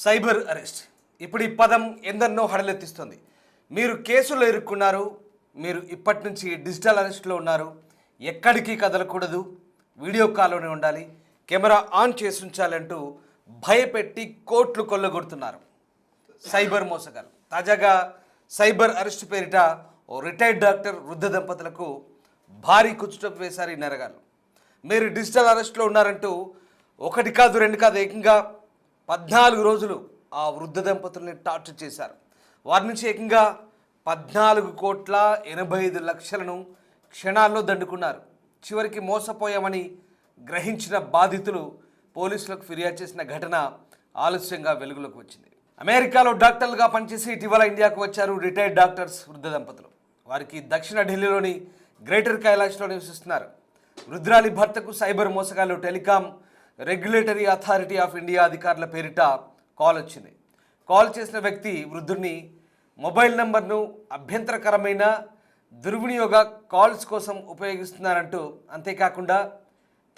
Cyber arrest ఇప్పుడు ఈ పదం ఎందరినో హడలెత్తిస్తుంది. మీరు కేసులో ఇరుక్కున్నారు, మీరు ఇప్పటి నుంచి డిజిటల్ అరెస్ట్లో ఉన్నారు, ఎక్కడికి కదలకూడదు, వీడియో కాల్లోనే ఉండాలి, కెమెరా ఆన్ చేసి ఉంచాలంటూ భయపెట్టి కోట్లు కొల్లగొడుతున్నారు సైబర్ మోసగాలు. తాజాగా సైబర్ అరెస్ట్ పేరిట ఓ రిటైర్డ్ డాక్టర్ వృద్ధ దంపతులకు భారీ కుచ్చుటప్పు వేశారు ఈ నేరగాళ్ళు. మీరు డిజిటల్ అరెస్ట్లో ఉన్నారంటూ ఒకటి కాదు రెండు కాదు ఏకంగా 14 రోజులు ఆ వృద్ధ దంపతుల్ని టార్చర్ చేశారు. వారి నుంచి ఏకంగా 14,85,00,000ను క్షణాల్లో దండుకున్నారు. చివరికి మోసపోయామని గ్రహించిన బాధితులు పోలీసులకు ఫిర్యాదు చేసిన ఘటన ఆలస్యంగా వెలుగులోకి వచ్చింది. అమెరికాలో డాక్టర్లుగా పనిచేసి ఇటీవల ఇండియాకు వచ్చారు రిటైర్డ్ డాక్టర్స్ వృద్ధ దంపతులు. వారికి దక్షిణ ఢిల్లీలోని గ్రేటర్ కైలాష్లో నివసిస్తున్నారు. వృద్ధురాలి భర్తకు సైబర్ మోసగాళ్ళు telecom regulatory authority of India అధికారుల పేరిట కాల్ వచ్చింది. కాల్ చేసిన వ్యక్తి వృద్ధుడిని మొబైల్ నంబర్ను అభ్యంతరకరమైన దుర్వినియోగ కాల్స్ కోసం ఉపయోగిస్తున్నారంటూ, అంతేకాకుండా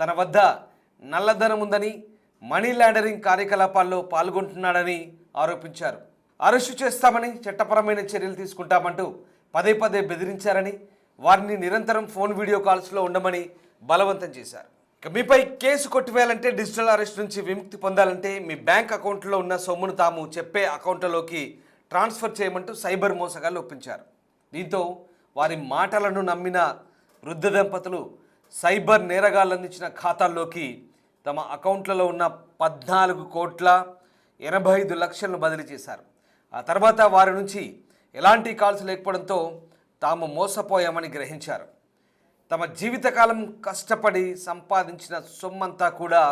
తన వద్ద నల్లధనం ఉందని, మనీ లాండరింగ్ కార్యకలాపాల్లో పాల్గొంటున్నాడని ఆరోపించారు. అరెస్టు చేస్తామని, చట్టపరమైన చర్యలు తీసుకుంటామంటూ పదే పదే బెదిరించారని, వారిని నిరంతరం ఫోన్ వీడియో కాల్స్లో ఉండమని బలవంతం చేశారు. ఇక మీపై కేసు కొట్టివేయాలంటే, డిజిటల్ అరెస్ట్ నుంచి విముక్తి పొందాలంటే మీ బ్యాంక్ అకౌంట్లో ఉన్న సొమ్మును తాము చెప్పే అకౌంట్లలోకి ట్రాన్స్ఫర్ చేయమంటూ సైబర్ మోసగాళ్ళు ఒప్పించారు. దీంతో వారి మాటలను నమ్మిన వృద్ధ దంపతులు సైబర్ నేరగాళ్ళు అందించిన ఖాతాల్లోకి తమ అకౌంట్లలో ఉన్న 14,85,00,000ను బదిలీ చేశారు. ఆ తర్వాత వారి నుంచి ఎలాంటి కాల్స్ లేకపోవడంతో తాము మోసపోయామని గ్రహించారు. తమ జీవితకాలం కష్టపడి సంపాదించిన సొమ్మంతా కూడా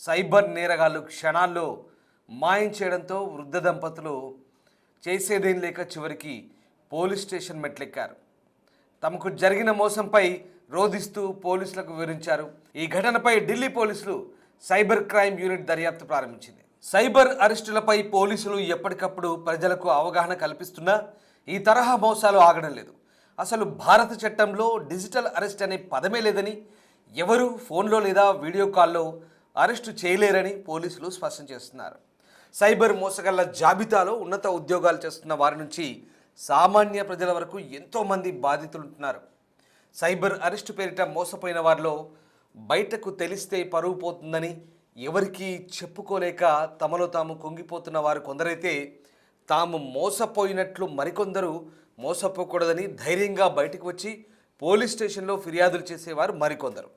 సైబర్ నేరగాళ్ళు క్షణాల్లో మాయం చేయడంతో వృద్ధ దంపతులు చేసేదేం లేక చివరికి పోలీస్ స్టేషన్ మెట్లెక్కారు. తమకు జరిగిన మోసంపై రోధిస్తూ పోలీసులకు వివరించారు. ఈ ఘటనపై ఢిల్లీ పోలీసులు సైబర్ క్రైమ్ యూనిట్ దర్యాప్తు ప్రారంభించింది. సైబర్ అరెస్టులపై పోలీసులు ఎప్పటికప్పుడు ప్రజలకు అవగాహన కల్పిస్తున్నా ఈ తరహా మోసాలు ఆగడం లేదు. అసలు భారత చట్టంలో డిజిటల్ అరెస్ట్ అనే పదమే లేదని, ఎవరు ఫోన్లో లేదా వీడియో కాల్లో అరెస్టు చేయలేరని పోలీసులు స్పష్టం చేస్తున్నారు. సైబర్ మోసగాళ్ల జాబితాలో ఉన్నత ఉద్యోగాలు చేస్తున్న వారి నుంచి సామాన్య ప్రజల వరకు ఎంతోమంది బాధితులుంటున్నారు. సైబర్ అరెస్టు పేరిట మోసపోయిన వారిలో బయటకు తెలిస్తే పరువు పోతుందని ఎవరికీ చెప్పుకోలేక తమలో తాము కుంగిపోతున్న వారు కొందరైతే, తాము మోసపోయినట్లు మరికొందరు మోసపోకూడదని ధైర్యంగా బయటకు వచ్చి పోలీస్ స్టేషన్లో ఫిర్యాదులు చేసేవారు మరికొందరు.